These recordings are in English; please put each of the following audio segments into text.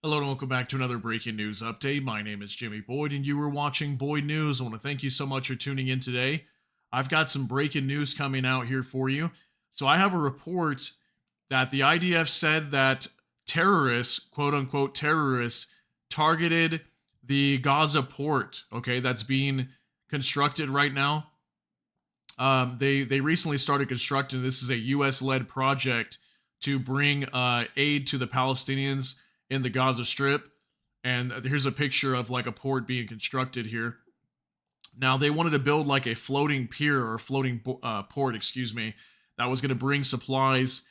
Hello and welcome back to another breaking news update. My name is Jimmy Boyd and you were watching Boyd News. I want to thank you so much for tuning in today. I've got some breaking news coming out here for you. So I have a report that the IDF said that terrorists, quote unquote terrorists, targeted the Gaza port, okay, that's being constructed right now. They recently started constructing. This is a U.S. led project to bring aid to the Palestinians in the Gaza Strip. And here's a picture of like a port being constructed here. Now they wanted to build like a floating pier or floating port, excuse me, that was going to bring supplies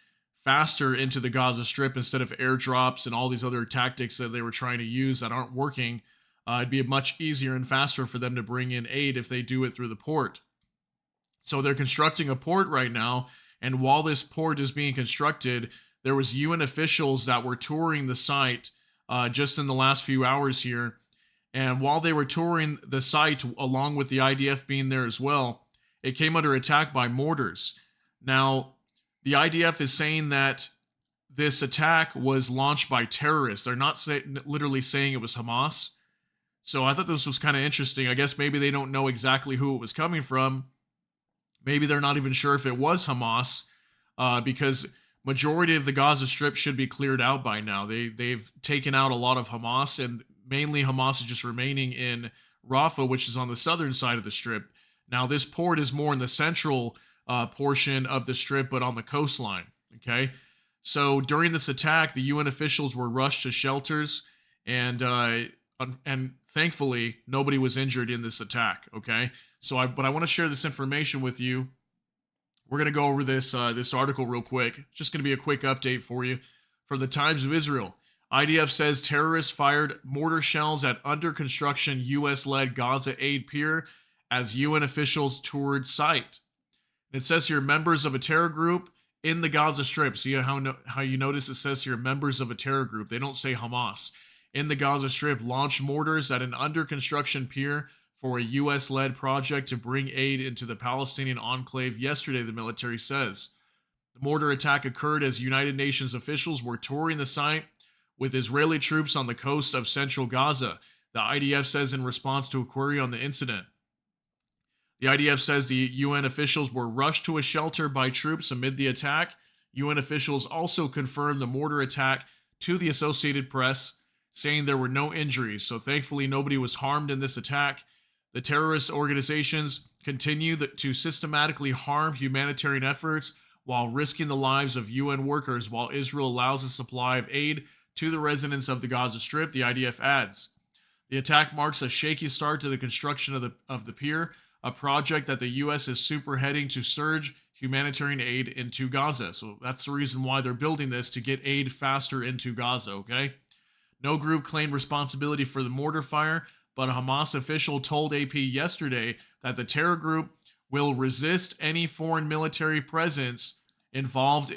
faster into the Gaza Strip instead of airdrops and all these other tactics that they were trying to use that aren't working. It'd be much easier and faster for them to bring in aid if they do it through the port. So they're constructing a port right now, and while this port is being constructed, there was UN officials that were touring the site just in the last few hours here. And while they were touring the site, along with the IDF being there as well, it came under attack by mortars. Now, the IDF is saying that this attack was launched by terrorists. They're not literally saying it was Hamas. So I thought this was kind of interesting. I guess maybe they don't know exactly who it was coming from. Maybe they're not even sure if it was Hamas, because majority of the Gaza Strip should be cleared out by now. They've taken out a lot of Hamas, and mainly Hamas is just remaining in Rafah, which is on the southern side of the Strip. Now, this port is more in the central portion of the Strip, but on the coastline. Okay, so during this attack, the UN officials were rushed to shelters, and thankfully nobody was injured in this attack. Okay, but I want to share this information with you. We're going to go over this article real quick. Just going to be a quick update for you. From the Times of Israel, IDF says terrorists fired mortar shells at under construction U.S.-led Gaza aid pier as UN officials toured site. And it says here, members of a terror group in the Gaza Strip. See how you notice it says here, members of a terror group. They don't say Hamas. In the Gaza Strip, launched mortars at an under construction pier for a U.S.-led project to bring aid into the Palestinian enclave yesterday, the military says. The mortar attack occurred as United Nations officials were touring the site with Israeli troops on the coast of central Gaza, the IDF says in response to a query on the incident. The IDF says the UN officials were rushed to a shelter by troops amid the attack. UN officials also confirmed the mortar attack to the Associated Press, saying there were no injuries, so thankfully nobody was harmed in this attack. The terrorist organizations continue to systematically harm humanitarian efforts while risking the lives of UN workers while Israel allows a supply of aid to the residents of the Gaza Strip, the IDF adds. The attack marks a shaky start to the construction of the pier, a project that the U.S. is spearheading to surge humanitarian aid into Gaza. So that's the reason why they're building this, to get aid faster into Gaza, okay? No group claimed responsibility for the mortar fire, but a Hamas official told AP yesterday that the terror group will resist any foreign military presence involved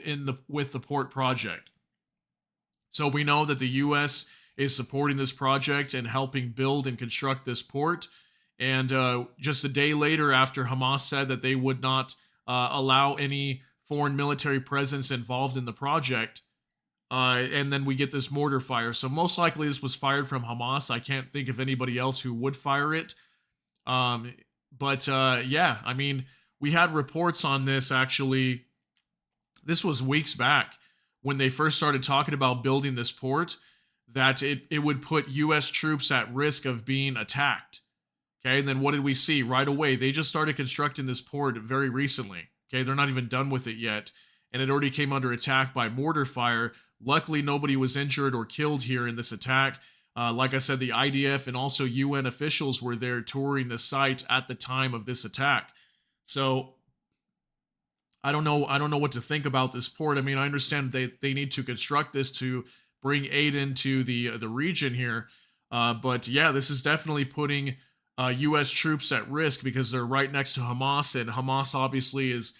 with the port project. So we know that the U.S. is supporting this project and helping build and construct this port. And just a day later, after Hamas said that they would not allow any foreign military presence involved in the project, and then we get this mortar fire. So most likely this was fired from Hamas. I can't think of anybody else who would fire it. Yeah, I mean, we had reports on this actually. This was weeks back when they first started talking about building this port, that it would put U.S. troops at risk of being attacked. Okay, and then what did we see right away? They just started constructing this port very recently. Okay, they're not even done with it yet. And it already came under attack by mortar fire. Luckily, nobody was injured or killed here in this attack. Like I said, the IDF and also UN officials were there touring the site at the time of this attack. So I don't know what to think about this port. I mean, I understand they need to construct this to bring aid into the region here. But yeah, this is definitely putting U.S. troops at risk because they're right next to Hamas, and Hamas obviously is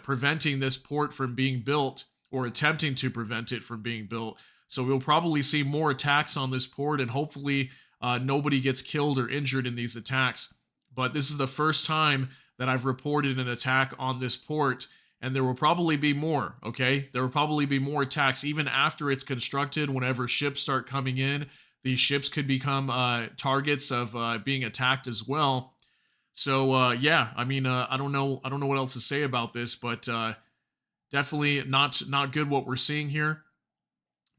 preventing this port from being built, or attempting to prevent it from being built. So we'll probably see more attacks on this port, and hopefully nobody gets killed or injured in these attacks. But this is the first time that I've reported an attack on this port, and there will probably be more, okay? There will probably be more attacks even after it's constructed. Whenever ships start coming in, these ships could become targets of being attacked as well. So yeah, I mean, I don't know what else to say about this, but definitely not good what we're seeing here.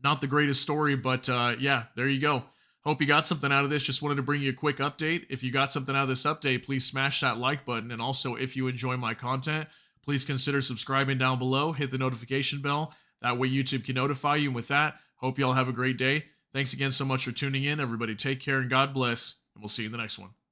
Not the greatest story, but yeah, there you go. Hope you got something out of this. Just wanted to bring you a quick update. If you got something out of this update, please smash that like button. And also, if you enjoy my content, please consider subscribing down below. Hit the notification bell. That way YouTube can notify you. And with that, hope you all have a great day. Thanks again so much for tuning in. Everybody take care and God bless. And we'll see you in the next one.